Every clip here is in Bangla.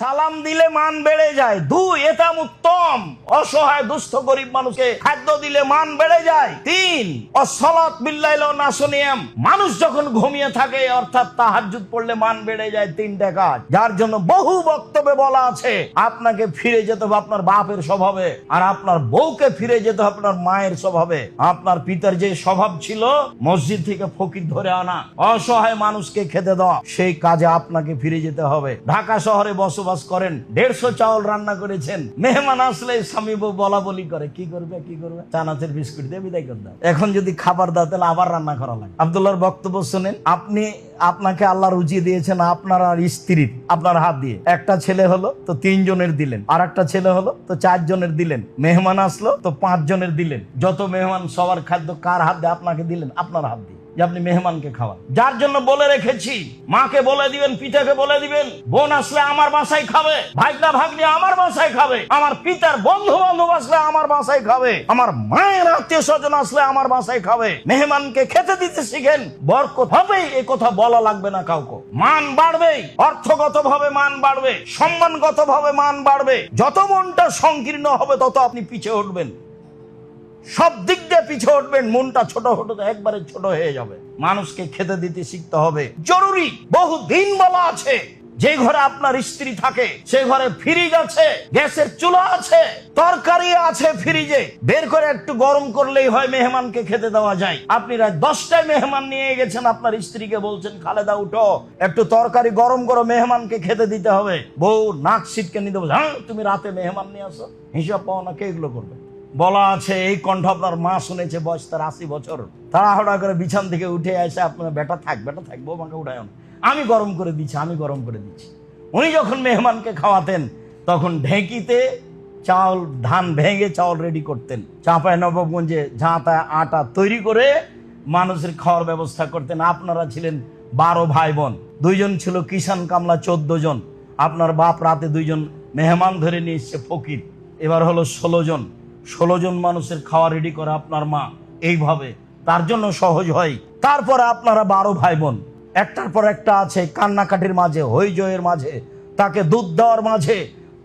সালাম দিলে মান বেড়ে যায়। 2, এটা উত্তম, অসহায় দুস্থ গরিব মানুষকে খাদ্য দিলে মান বেড়ে যায়। 3, অসলাত বিল্লাইল নাসনিয়াম, মানুষ যখন ঘুমিয়ে থাকে অর্থাৎ তাহাজ্জুদ পড়লে মান বেড়ে যায়। 3টা কাজ, যার জন্য বহু বক্তব্যে বলা আছে আপনাকে ফিরে যেতে হবে আপনার বাপের স্বভাবে, আর আপনার বউকে ফিরে যেতে হবে আপনার মায়ের স্বভাবে। আপনার পিতার যে স্বভাব ছিল মসজিদ থেকে ফকির ধরে আনা, অসহায় মানুষকে খেতে দেওয়া, সেই কাজে আপনাকে ফিরে যেতে হবে। ঢাকা শহরে বসবাস করেন, 150 চাউল রান্না করেছেন, মেহমান আসলে স্বামী বউ বলা বলি করে, কি করবে চানাচের বিস্কুট দিয়ে বিদায় করে দাও। এখন যদি খাবার দাও তাহলে আবার রান্না করা লাগে। আব্দুল্লাহর বক্তব্য শুনেন, আপনাকে আল্লাহ রুজি দিয়েছেন আপনার আর স্ত্রীর, আপনার হাত দিয়ে। একটা ছেলে হলো তো 3 জনের দিলেন, আর একটা ছেলে হলো তো 4 জনের দিলেন, মেহমান আসলো তো 5 জনের দিলেন। যত মেহমান সবার খাদ্য কার হাত দিয়ে? আপনাকে দিলেন, আপনার হাত দিয়ে, যে আপনি মেহমানকে খাওয়ান। যার জন্য বলে রেখেছি, মাকে বলে দিবেন, পিতাকে বলে দিবেন, বোন আসলে আমার বাসায় খাবে, ভাগনা ভাগ্নি আমার বাসায় খাবে, আমার পিতার বন্ধু বান্ধব আসলে আমার বাসায় খাবে, আমার মায়ের আত্মীয় স্বজন আসলে আমার বাসায় খাবে। মেহমানকে খেতে দিতে শিখেন, বরকত হবে, এই কথা বলা লাগবে না কাউকে। মান বাড়বে, অর্থগত ভাবে মান বাড়বে, সম্মানগত ভাবে মান বাড়বে। যত মনটা সংকীর্ণ হবে তত আপনি পিছিয়ে উঠবেন, সব দিক দিয়ে পিছিয়ে উঠবেন। মনটা ছোট হতে একবারে ছোট হয়ে যাবে। মানুষকে খেতে দিতে শিখতে হবে, জরুরি। বহুদিন বলা আছে, যে ঘরে আপনার স্ত্রী থাকে সে ঘরে ফ্রিজ আছে, গ্যাসের চুলা আছে, তরকারি আছে ফ্রিজে, বের করে একটু গরম করলেই হয়, মেহমানকে খেতে দেওয়া যায়। আপনি রাত 10টায় মেহমান নিয়ে গেছেন, আপনার স্ত্রীকে বলছেন খালেদা উঠো একটু তরকারি গরম করো, মেহমানকে খেতে দিতে হবে। বউ নাক ছিটকে নিতে বলছে, হ্যাঁ তুমি রাতে মেহমান নিয়ে আসো, হিসাব পাও না, কে এগুলো করবে? বলা আছে, এই কণ্ঠ আপনার মা শুনেছে, বয়স তার 80 বছর, তাড়াহুড়া করে বিছান থেকে উঠে আসে, আপনার বেটা থাক বৌমাকে উঠায়, আমি গরম করে দিচ্ছি। উনি যখন মেহমানকে খাওয়াতেন তখন ঢেঁকিতে চাউল, ধান ভেঙে চাউল রেডি করতেন, চাঁপাই নবাবগঞ্জে ঝাঁটা আটা তৈরি করে মানুষের খাওয়ার ব্যবস্থা করতেন। আপনারা ছিলেন 12 ভাই বোন, 2 জন ছিল কিষান কামলা, 14 জন। আপনার বাপ রাতে 2 জন মেহমান ধরে নিয়ে এসছে ফকির, এবার হলো 16 জন মানুষের খাওয়া রেডি করে আপনার মা। এইভাবে তার জন্য সহজ হয়। তারপরে আপনারা 12 ভাই বোন, একটার পর একটা আছে, কান্নাকাটির মাঝে, হইজয়ের মাঝে, তাকে দুধ দেওয়ার মাঝে,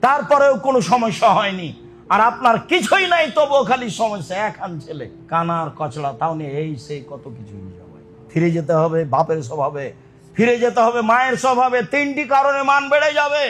তারপরেও কোনো সমস্যা হয়নি। আর আপনার কিছুই নাই, তবুও খালি সমস্যা। একান ছেলে, কানার কচড়া, তাও নিয়ে এই সেই কত কিছু। ফিরে যেতে হবে বাপের স্বভাবে, ফিরে যেতে হবে মায়ের স্বভাবে। 3টি কারণে মান বেড়ে যাবে।